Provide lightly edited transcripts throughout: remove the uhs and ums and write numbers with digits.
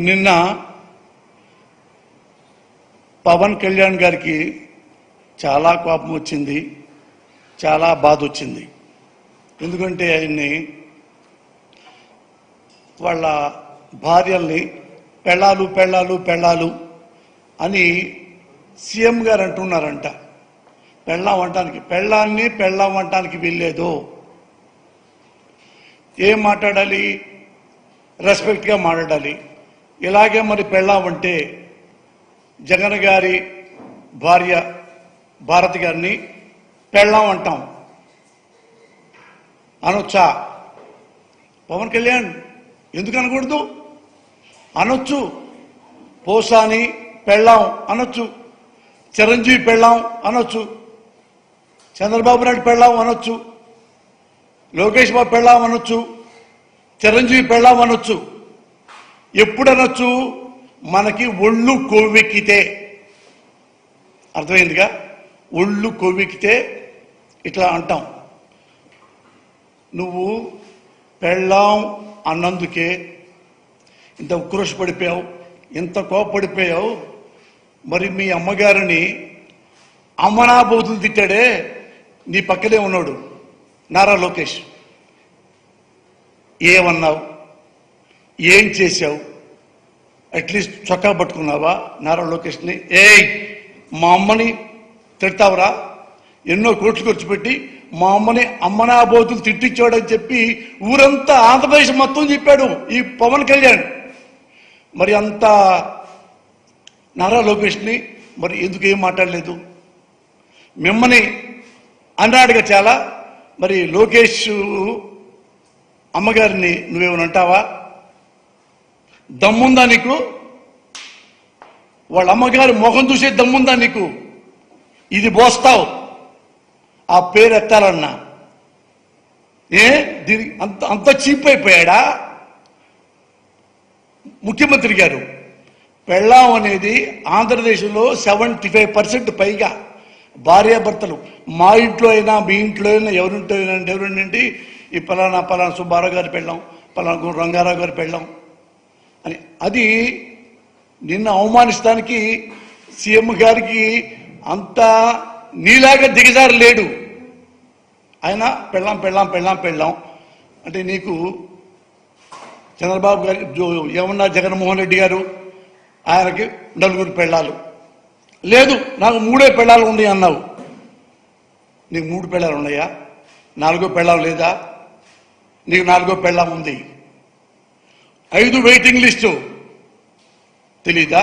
నిన్న పవన్ కళ్యాణ్ గారికి చాలా కోపం వచ్చింది, చాలా బాధ వచ్చింది. ఎందుకంటే ఆయన్ని వాళ్ళ భార్యల్ని పెళ్ళాలు పెళ్ళాలు పెళ్ళాలు అని సీఎం గారు అంటున్నారంట. పెళ్ళాం అంటానికి, పెళ్ళాన్ని పెళ్ళాం అంటానికి వీల్లేదు. ఏం మాట్లాడాలి? రెస్పెక్ట్గా మాట్లాడాలి. ఇలాగే మరి పెళ్ళాం అంటే జగన్ గారి భార్య భారతి గారిని పెళ్ళాం అంటాం అనొచ్చా? పవన్ కళ్యాణ్ ఎందుకు అనకూడదు? అనొచ్చు. పోసాని పెళ్ళాం అనొచ్చు, చిరంజీవి పెళ్ళాం అనొచ్చు, చంద్రబాబు నాయుడు పెళ్ళాం అనొచ్చు, లోకేష్ బాబు పెళ్ళాం అనొచ్చు, చిరంజీవి పెళ్ళాం అనొచ్చు. ఎప్పుడు అనొచ్చు? మనకి ఒళ్ళు కొవ్వెక్కితే. అర్థమైందిగా? ఒళ్ళు కొవ్వెక్కితే ఇట్లా అంటాం. నువ్వు పెళ్ళాం అన్నందుకే ఇంత ఉక్రోషపడిపోయావు, ఇంత కోపడిపోయావు. మరి మీ అమ్మగారిని అమ్మనాబోతులు తిట్టాడే నీ పక్కనే ఉన్నాడు నారా లోకేష్. ఏమన్నావు? ఏం చేశావు? అట్లీస్ట్ చొక్కా పట్టుకున్నావా నారా లోకేష్ని? ఏయ్, మా అమ్మని తిడతావురా? ఎన్నో కోట్లు ఖర్చు పెట్టి మా అమ్మని అమ్మనాబోతులు తిట్టించాడని చెప్పి ఊరంతా ఆంధ్రప్రదేశ్ మొత్తం చెప్పాడు ఈ పవన్ కళ్యాణ్. మరి అంత నారా లోకేష్ని మరి ఎందుకు ఏం మాట్లాడలేదు? మిమ్మల్ని అన్నాడుగా చాలా. మరి లోకేష్ అమ్మగారిని నువ్వేమని అంటావా? దమ్ముందా నీకు? వాళ్ళ అమ్మగారి మొహం చూసే దమ్ముందా నీకు? ఇది బోస్తావు ఆ పేరు ఎత్తాలన్నా. దీని అంత చీప్ అయిపోయాడా ముఖ్యమంత్రి గారు? పెళ్ళాం అనేది ఆంధ్రదేశంలో 75% పైగా భార్యాభర్తలు. మా ఇంట్లో అయినా మీ ఇంట్లో అయినా ఎవరింటి ఈ పలానా సుబ్బారావు గారి పెళ్ళాం, పలానా రంగారావు గారి పెళ్ళాం అని. అది నిన్న అవమానిస్తానికి సీఎం గారికి అంత నీలాగా దిగజారు లేడు. ఆయన పెళ్ళాం పెళ్ళాం పెళ్ళాం పెళ్ళాం అంటే నీకు చంద్రబాబు గారి ఏమన్నా జగన్మోహన్ రెడ్డి గారు ఆయనకి 4 పెళ్ళాలు. లేదు, నాకు 3 పెళ్ళాలు ఉన్నాయి అన్నావు. నీకు 3 పెళ్ళాలు ఉన్నాయా? 4 పెళ్ళాం లేదా? నీకు 4 పెళ్ళాం ఉంది. 5 వెయిటింగ్ లిస్టు తెలీదా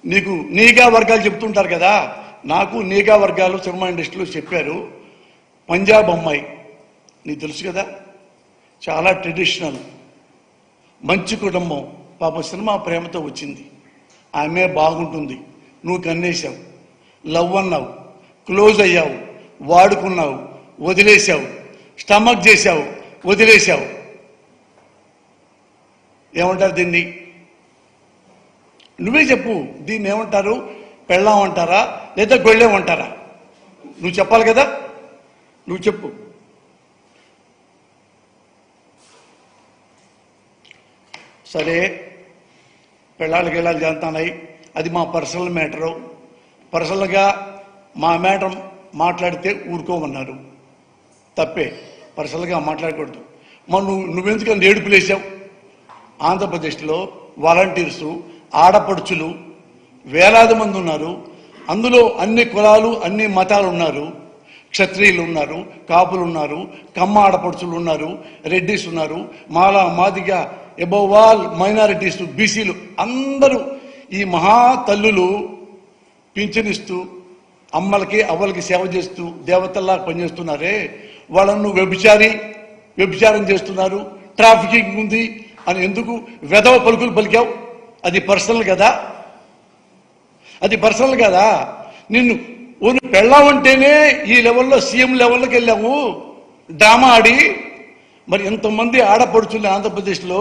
నీకు? నీగా వర్గాలు చెప్తుంటారు కదా. నాకు నీగా వర్గాలు సినిమా ఇండస్ట్రీలో చెప్పారు. పంజాబ్ అమ్మాయి నీకు తెలుసు కదా, చాలా ట్రెడిషనల్, మంచి కుటుంబం. పాప సినిమా ప్రేమతో వచ్చింది. ఆమె బాగుంటుంది. నువ్వు కన్నేశావు, లవ్ అన్నావు, క్లోజ్ అయ్యావు, వాడుకున్నావు, వదిలేశావు, స్టమక్ చేశావు, వదిలేశావు. ఏమంటారు దీన్ని? నువ్వే చెప్పు. దీన్ని ఏమంటారు? పెళ్ళాం అంటారా లేదా గొళ్ళేమంటారా? నువ్వు చెప్పాలి కదా, నువ్వు చెప్పు. సరే, పెళ్ళాలు గిళ్ళాలు జరుగుతున్నాయి, అది మా పర్సనల్ మ్యాటరు. పర్సనల్గా మా మ్యాటర్ మాట్లాడితే ఊరుకోమన్నారు. తప్పే, పర్సనల్గా మాట్లాడకూడదు. మరి నువ్వెందుకని ఏడుపులేసావు? ఆంధ్రప్రదేశ్లో వాలంటీర్సు, ఆడపడుచులు వేలాది మంది ఉన్నారు. అందులో అన్ని కులాలు, అన్ని మతాలు ఉన్నారు. క్షత్రియులు ఉన్నారు, కాపులు ఉన్నారు, కమ్మ ఆడపడుచులు ఉన్నారు, రెడ్డిస్ ఉన్నారు, మాలా మాదిగ, అబౌవ్ ఆల్ మైనారిటీస్, బీసీలు అందరూ ఈ మహా తల్లులు పింఛనిస్తూ అమ్మలకి అవ్వలకి సేవ చేస్తూ దేవతల్లా పనిచేస్తున్నారే, వాళ్ళను వ్యభిచారం చేస్తున్నారు, ట్రాఫికింగ్ ఉంది అని ఎందుకు వెధవ పలుకులు పలికావు? అది పర్సనల్ కదా, అది పర్సనల్ కదా. నిన్ను పెళ్ళామంటేనే ఈ లెవెల్లో సీఎం లెవెల్లోకి వెళ్ళాము డ్రామా ఆడి. మరి ఎంతమంది ఆడపడుచుల్ని ఆంధ్రప్రదేశ్లో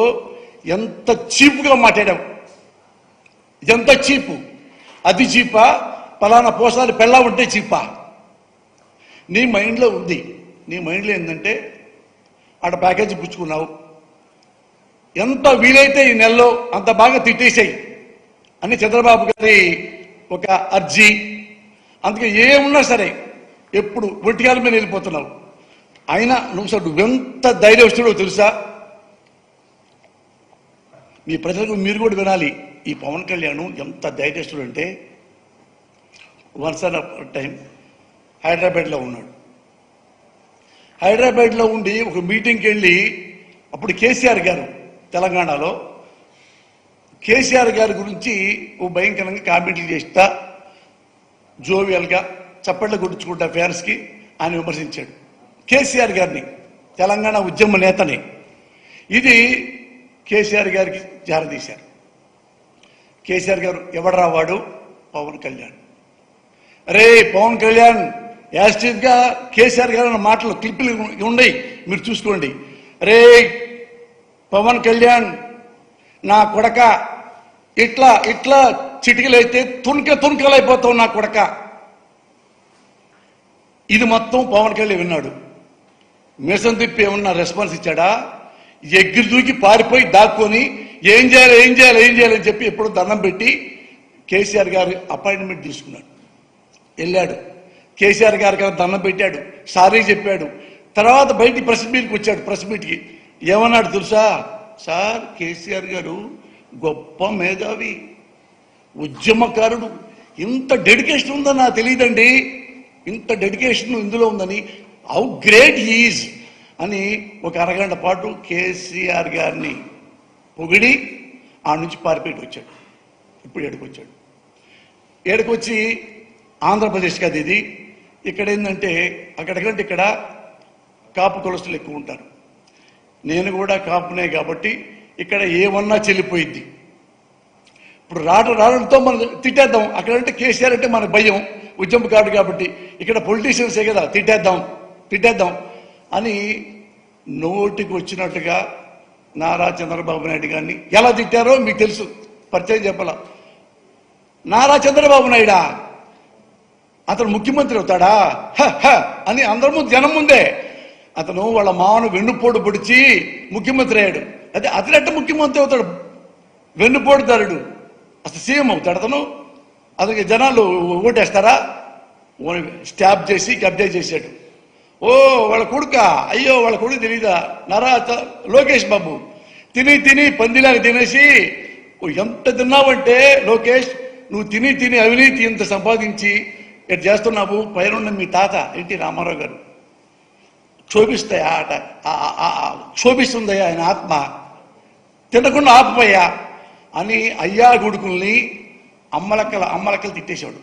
ఎంత చీప్గా మాట్లాడావు. ఎంత చీపు? అది చీపా? పలానా పోసారి పెళ్ళామంటే చీపా? నీ మైండ్లో ఉంది. నీ మైండ్లో ఏంటంటే ఆడ ప్యాకేజీ పుచ్చుకున్నావు, ఎంత వీలైతే ఈ నెలలో అంత బాగా తిట్టేసాయి అని చంద్రబాబు గారి ఒక అర్జీ. అందుకే ఏమున్నా సరే ఎప్పుడు ఒంటిగాల మీద వెళ్ళిపోతున్నావు. అయినా నువ్వెంత ధైర్యస్తుడో తెలుసా? మీ ప్రజలకు మీరు కూడా వినాలి. ఈ పవన్ కళ్యాణ్ ఎంత ధైర్యస్తుడు అంటే, వన్స్ ఆన్ టైం హైదరాబాద్లో ఉన్నాడు. హైదరాబాద్లో ఉండి ఒక మీటింగ్కి వెళ్ళి, అప్పుడు కేసీఆర్ గారు తెలంగాణలో కేసీఆర్ గారి గురించి ఓ భయంకరంగా కామెంట్లు చేస్తా, జోవియల్గా చప్పట్లు కొట్టించుకుంటా ఫ్యాన్స్కి ఆయన విమర్శించాడు కేసీఆర్ గారిని, తెలంగాణ ఉద్యమ నేతని. ఇది కేసీఆర్ గారికి జారదీశారు. కేసీఆర్ గారు ఎవడరా వాడు? పవన్ కళ్యాణ్. అరే పవన్ కళ్యాణ్ యాస్టివ్గా కేసీఆర్ గారు అన్న మాటలు క్లిప్పులు ఉన్నాయి, మీరు చూసుకోండి. అరే పవన్ కళ్యాణ్ నా కొడక, ఇట్లా ఇట్లా చిటికలైతే తుణకలైపోతావు నా కొడక. ఇది మొత్తం పవన్ కళ్యాణ్ విన్నాడు. మీసం తిప్పి ఏమన్నా రెస్పాన్స్ ఇచ్చాడా? ఎగిరి దూకి పారిపోయి దాక్కొని ఏం చేయాలని చెప్పి ఎప్పుడు దండం పెట్టి కేసీఆర్ గారి అపాయింట్మెంట్ తీసుకున్నాడు. వెళ్ళాడు, కేసీఆర్ గారికి దండం పెట్టాడు, సారీ చెప్పాడు. తర్వాత బయటికి ప్రెస్ మీట్కి వచ్చాడు. ప్రెస్ మీట్కి ఏమన్నాడు తెలుసా? సార్ కేసీఆర్ గారు గొప్ప మేధావి, ఉద్యమకారుడు, ఇంత డెడికేషన్ ఉందని నాకు తెలియదండి, ఇంత డెడికేషన్ ఇందులో ఉందని, హౌ గ్రేట్ హీఈజ్ అని ఒక అరగంట పాటు కేసీఆర్ గారిని పొగిడి ఆ నుంచి పారిపోయి వచ్చాడు. ఇప్పుడు ఏడుకొచ్చాడు. ఏడుకొచ్చి ఆంధ్రప్రదేశ్ కాదు ఇది. ఇక్కడ ఏంటంటే అక్కడికంటే ఇక్కడ కాపు కులస్తులు ఎక్కువ ఉంటారు. నేను కూడా కాపునే కాబట్టి ఇక్కడ ఏమన్నా చెల్లిపోయింది. ఇప్పుడు రావడంతో మనం తిట్టేద్దాం. అక్కడంటే కేసీఆర్ అంటే మనకు భయం, ఉద్యమకారుడు కాబట్టి. ఇక్కడ పొలిటీషియన్సే కదా, తిట్టేద్దాం అని నోటికి వచ్చినట్టుగా నారా చంద్రబాబు నాయుడు గారిని ఎలా తిట్టారో మీకు తెలుసు, పరిచయం చెప్పాల. నారా చంద్రబాబు నాయుడా అతను ముఖ్యమంత్రి అవుతాడా అని అందరి ముందు, జనం ముందే అతను వాళ్ళ మామను వెన్నుపోటు పొడిచి ముఖ్యమంత్రి అయ్యాడు. అదే అతనట్ట ముఖ్యమంత్రి అవుతాడు? వెన్నుపోటుదారుడు అసలు సీఎం అవుతాడు అతను? అతనికి జనాలు ఓటేస్తారా? స్టాప్ చేసి కబ్జా చేశాడు. ఓ వాళ్ళ కొడుక, అయ్యో వాళ్ళ కొడుకు తెలీదా? నారా లోకేష్ బాబు తిని పందిలాగా తినేసి, ఎంత తిన్నావంటే లోకేష్ నువ్వు తిని అవినీతి ఇంత సంపాదించి ఇటు చేస్తున్నావు. పైన మీ తాత ఎన్టీ రామారావు గారు క్షోభిస్తుంది ఆయన ఆత్మ, తినకుండా ఆపపోయా అని అయ్యా గుడుకుల్ని అమ్మలక్కలు తిట్టేశాడు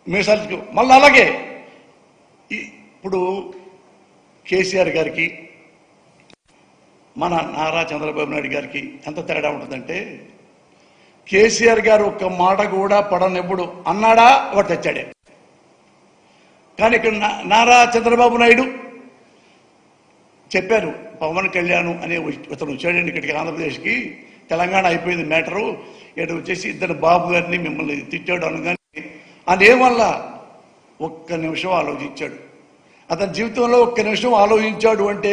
మీసాలు. మళ్ళీ అలాగే ఇప్పుడు కేసీఆర్ గారికి మన నారా చంద్రబాబు నాయుడు గారికి ఎంత తేడా ఉంటుందంటే, కేసీఆర్ గారు ఒక్క మాట కూడా పడనెప్పుడు అన్నాడా వాడు తెచ్చాడే. కానీ ఇక్కడ నారా చంద్రబాబు నాయుడు చెప్పారు, పవన్ కళ్యాణ్ అనే అతను వచ్చాడండి ఇక్కడికి ఆంధ్రప్రదేశ్కి, తెలంగాణ అయిపోయింది మ్యాటరు, ఇక్కడ వచ్చేసి ఇద్దరు బాబు గారిని మిమ్మల్ని తిట్టాడు అనగానే అదేవల్ల ఒక్క నిమిషం ఆలోచించాడు. అతని జీవితంలో ఒక్క నిమిషం ఆలోచించాడు అంటే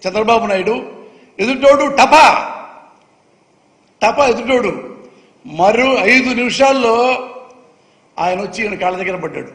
చంద్రబాబు నాయుడు, ఎదుటోడు టపా ఎదుటోడు మరో 5 నిమిషాల్లో ఆయన వచ్చి ఈయన కాళ్ళ దగ్గర పడ్డాడు.